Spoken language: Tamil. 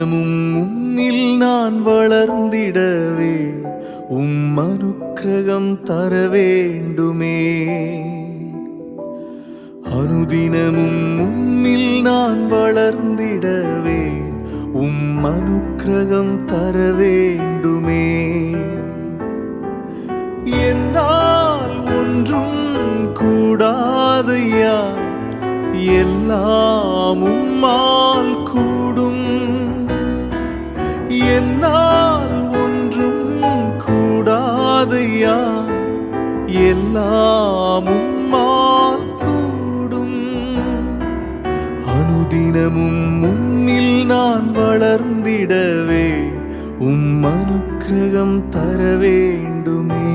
உம்மில் நான் வளர்ந்திடவே அனுக்கிரகம் தர வேண்டுமே. அனுதினமும் உம்மில் நான் வளர்ந்திடவே அனுக்கிரகம் தர வேண்டுமே. என்னால் ஒன்றும் கூடாதையா, எல்லாம் உம்மால் கூடும். என்னால் ஒன்றும் கூடாதையா, எல்லாம் உம்மால் கூடும். அனுதினமும் உம்மில் நான் வளர்ந்திடவே அனுக்கிரகம் தர வேண்டுமே.